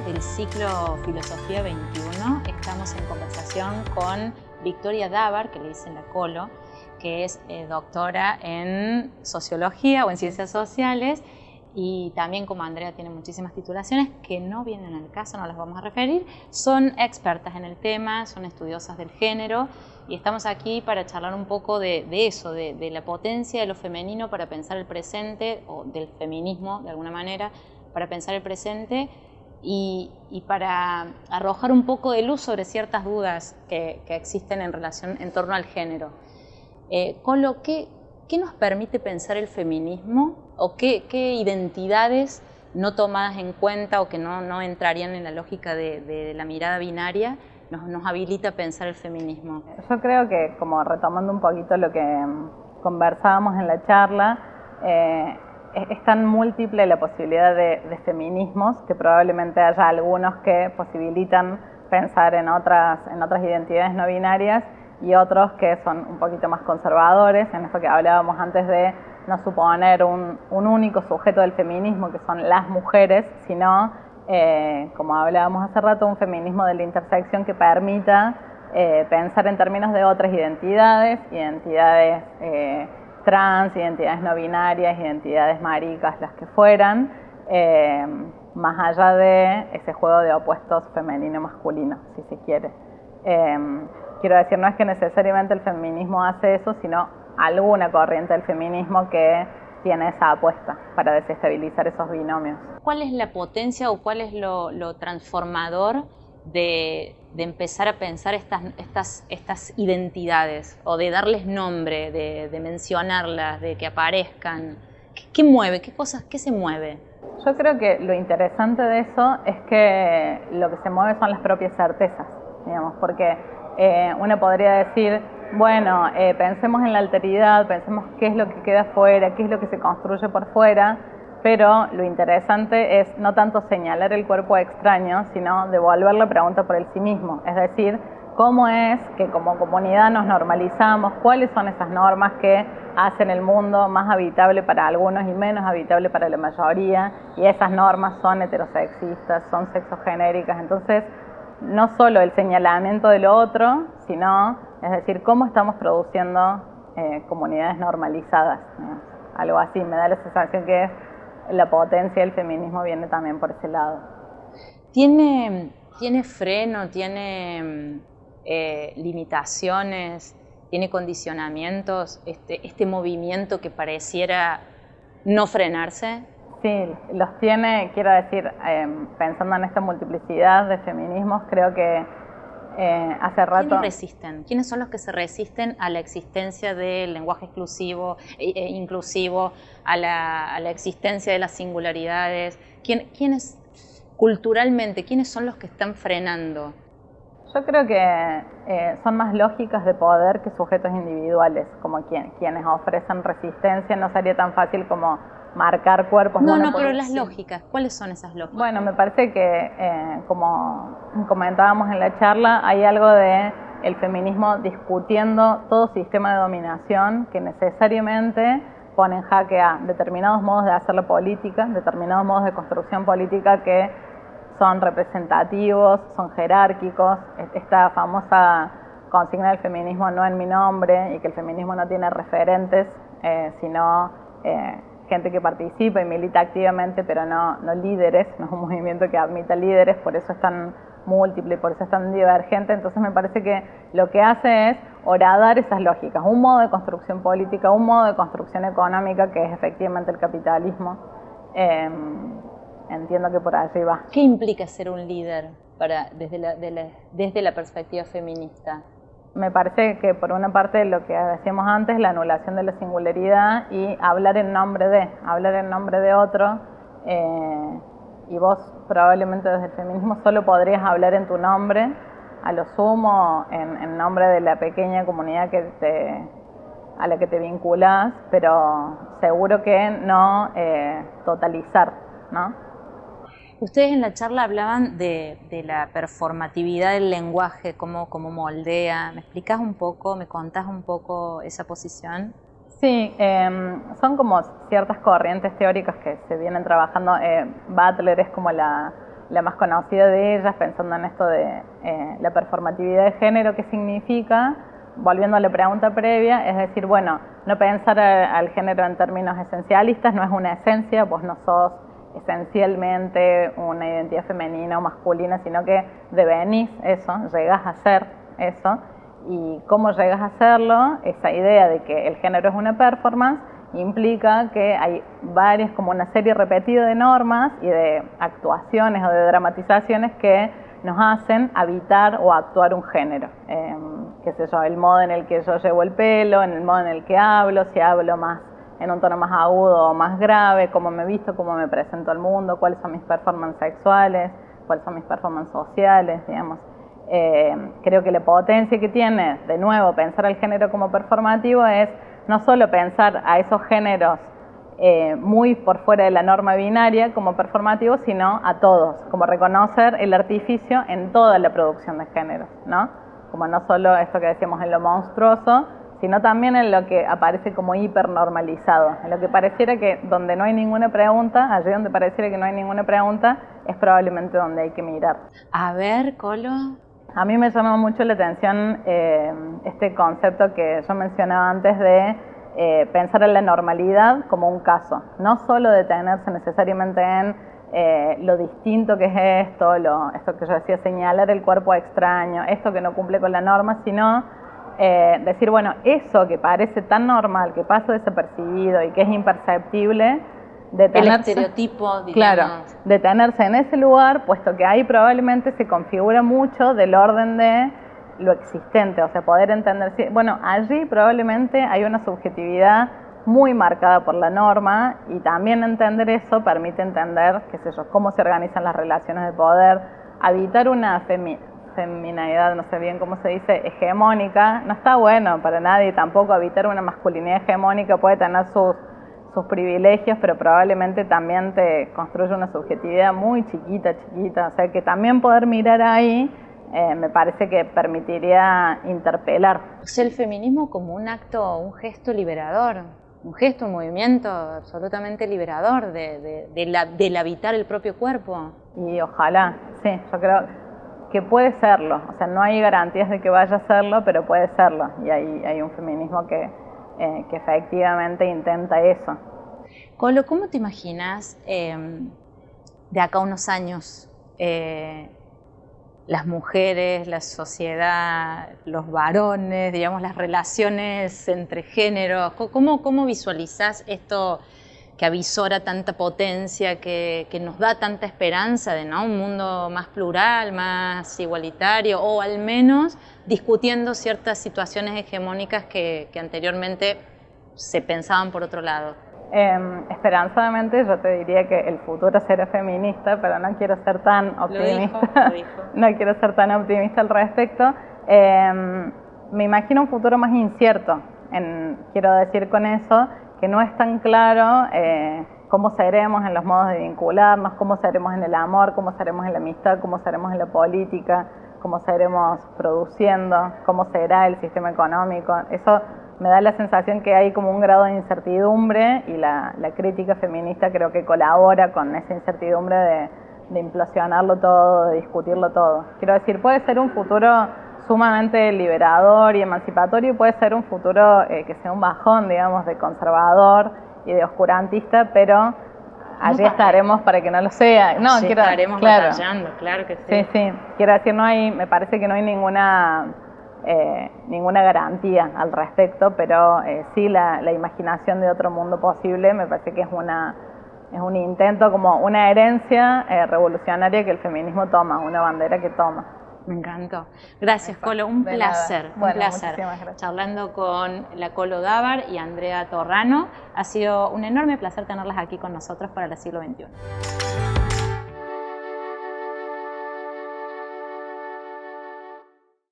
el ciclo Filosofía 21. Estamos en conversación con Victoria Dávar, que le dicen la Colo, que es doctora en Sociología o en Ciencias Sociales, y también, como Andrea tiene muchísimas titulaciones que no vienen al caso, no las vamos a referir. Son expertas en el tema, son estudiosas del género, y estamos aquí para charlar un poco de eso, de la potencia de lo femenino para pensar el presente, o del feminismo de alguna manera, para pensar el presente y para arrojar un poco de luz sobre ciertas dudas que existen en torno al género. Con lo que, ¿qué nos permite pensar el feminismo o qué identidades no tomadas en cuenta o que no entrarían en la lógica de la mirada binaria nos habilita a pensar el feminismo? Yo creo que, como retomando un poquito lo que conversábamos en la charla, es tan múltiple la posibilidad de feminismos que probablemente haya algunos que posibilitan pensar en otras identidades no binarias y otros que son un poquito más conservadores, en esto que hablábamos antes de no suponer un único sujeto del feminismo, que son las mujeres, sino, como hablábamos hace rato, un feminismo de la intersección que permita pensar en términos de otras identidades trans, identidades no binarias, identidades maricas, las que fueran, más allá de ese juego de opuestos femenino-masculino, si se quiere. Quiero decir, no es que necesariamente el feminismo hace eso, sino alguna corriente del feminismo que tiene esa apuesta para desestabilizar esos binomios. ¿Cuál es la potencia o cuál es lo transformador de empezar a pensar estas identidades, o de darles nombre, de mencionarlas, de que aparezcan? ¿Qué mueve? ¿Qué se mueve? Yo creo que lo interesante de eso es que lo que se mueve son las propias certezas, digamos, porque uno podría decir, bueno, pensemos en la alteridad, pensemos qué es lo que queda afuera, qué es lo que se construye por fuera, pero lo interesante es no tanto señalar el cuerpo extraño, sino devolver la pregunta por el sí mismo. Es decir, cómo es que como comunidad nos normalizamos, cuáles son esas normas que hacen el mundo más habitable para algunos y menos habitable para la mayoría, y esas normas son heterosexistas, son sexogenéricas. Entonces, no solo el señalamiento de lo otro, sino, es decir, cómo estamos produciendo comunidades normalizadas, ¿no? Algo así, me da la sensación que la potencia del feminismo viene también por ese lado. ¿Tiene freno, tiene limitaciones, tiene condicionamientos este movimiento que pareciera no frenarse? Sí, los tiene, quiero decir, pensando en esta multiplicidad de feminismos, creo que hace rato... ¿Quiénes resisten? ¿Quiénes son los que se resisten a la existencia del lenguaje exclusivo e inclusivo, a la existencia de las singularidades? ¿Quiénes culturalmente, quiénes son los que están frenando? Yo creo que son más lógicas de poder que sujetos individuales, como quienes ofrecen resistencia. No sería tan fácil como marcar cuerpos. No, pero las lógicas, ¿cuáles son esas lógicas? Bueno, me parece que, como comentábamos en la charla, hay algo de el feminismo discutiendo todo sistema de dominación que necesariamente pone en jaque a determinados modos de hacer la política, determinados modos de construcción política que son representativos, son jerárquicos. Esta famosa consigna del feminismo no en mi nombre, y que el feminismo no tiene referentes, sino gente que participa y milita activamente, pero no líderes, no es un movimiento que admita líderes, por eso es tan múltiple, por eso es tan divergente. Entonces me parece que lo que hace es horadar esas lógicas, un modo de construcción política, un modo de construcción económica que es efectivamente el capitalismo. Entiendo que por allí va. ¿Qué implica ser un líder desde la perspectiva feminista? Me parece que por una parte lo que decíamos antes, la anulación de la singularidad y hablar en nombre de otro, y vos probablemente desde el feminismo solo podrías hablar en tu nombre, a lo sumo en nombre de la pequeña comunidad a la que te vinculás, pero seguro que no totalizar, ¿no? Ustedes en la charla hablaban de la performatividad del lenguaje, cómo moldea. ¿Me explicás un poco, me contás un poco esa posición? Sí, son como ciertas corrientes teóricas que se vienen trabajando. Butler es como la la más conocida de ellas, pensando en esto de la performatividad de género, ¿qué significa? Volviendo a la pregunta previa, es decir, bueno, no pensar al género en términos esencialistas, no es una esencia, vos no sos esencialmente una identidad femenina o masculina, sino que devenís eso, llegás a ser eso. Y cómo llegas a hacerlo, esa idea de que el género es una performance, implica que hay varias, como una serie repetida de normas y de actuaciones o de dramatizaciones que nos hacen habitar o actuar un género. Qué sé yo, el modo en el que yo llevo el pelo, en el modo en el que hablo, si hablo más en un tono más agudo o más grave, cómo me visto, cómo me presento al mundo, cuáles son mis performances sexuales, cuáles son mis performances sociales, digamos. Creo que la potencia que tiene, de nuevo, pensar al género como performativo es no solo pensar a esos géneros muy por fuera de la norma binaria como performativos, sino a todos, como reconocer el artificio en toda la producción de géneros, ¿no? Como no solo esto que decíamos en lo monstruoso, sino también en lo que aparece como hipernormalizado, en lo que pareciera que donde no hay ninguna pregunta, allí donde pareciera que no hay ninguna pregunta, es probablemente donde hay que mirar. A ver, Colo. A mí me llamó mucho la atención este concepto que yo mencionaba antes de pensar en la normalidad como un caso, no solo detenerse necesariamente en lo distinto que es esto que yo decía, señalar el cuerpo extraño, esto que no cumple con la norma, sino decir, bueno, eso que parece tan normal, que pasa desapercibido y que es imperceptible, detenerse, el estereotipo, digamos. Claro, detenerse en ese lugar, puesto que ahí probablemente se configura mucho del orden de lo existente, o sea, poder entender, bueno, allí probablemente hay una subjetividad muy marcada por la norma y también entender eso permite entender, qué sé yo, cómo se organizan las relaciones de poder, habitar una feminidad, no sé bien cómo se dice, hegemónica, no está bueno para nadie, tampoco habitar una masculinidad hegemónica puede tener sus privilegios, pero probablemente también te construye una subjetividad muy chiquita, o sea que también poder mirar ahí me parece que permitiría interpelar. O sea, el feminismo como un acto, un gesto liberador, un gesto, un movimiento absolutamente liberador del habitar el propio cuerpo. Y ojalá, sí, yo creo que puede serlo, o sea, no hay garantías de que vaya a serlo, pero puede serlo, y hay un feminismo que efectivamente intenta eso. Colo, ¿cómo te imaginas de acá a unos años las mujeres, la sociedad, los varones, digamos, las relaciones entre géneros? ¿Cómo visualizás esto que avisora tanta potencia, que nos da tanta esperanza de, ¿no?, un mundo más plural, más igualitario, o al menos discutiendo ciertas situaciones hegemónicas que anteriormente se pensaban por otro lado? Esperanzadamente yo te diría que el futuro será feminista, pero no quiero ser tan optimista. Lo dijo. No quiero ser tan optimista al respecto. Me imagino un futuro más incierto. Quiero decir con eso que no es tan claro cómo seremos en los modos de vincularnos, cómo seremos en el amor, cómo seremos en la amistad, cómo seremos en la política, cómo seremos produciendo, cómo será el sistema económico. Eso me da la sensación que hay como un grado de incertidumbre y la crítica feminista creo que colabora con esa incertidumbre de implosionarlo todo, de discutirlo todo. Quiero decir, puede ser un futuro sumamente liberador y emancipatorio y puede ser un futuro que sea un bajón, digamos, de conservador y de oscurantista, pero allí estaremos para que no lo sea. No, sí, estaremos batallando, claro que sí. Sí, quiero decir, me parece que no hay ninguna garantía al respecto, pero sí la imaginación de otro mundo posible me parece que es un intento, como una herencia revolucionaria que el feminismo toma, una bandera que toma. Me encantó. Gracias, Colo. Un placer. Bueno, un placer. Charlando con la Colo Dávar y Andrea Torrano. Ha sido un enorme placer tenerlas aquí con nosotros para el siglo XXI.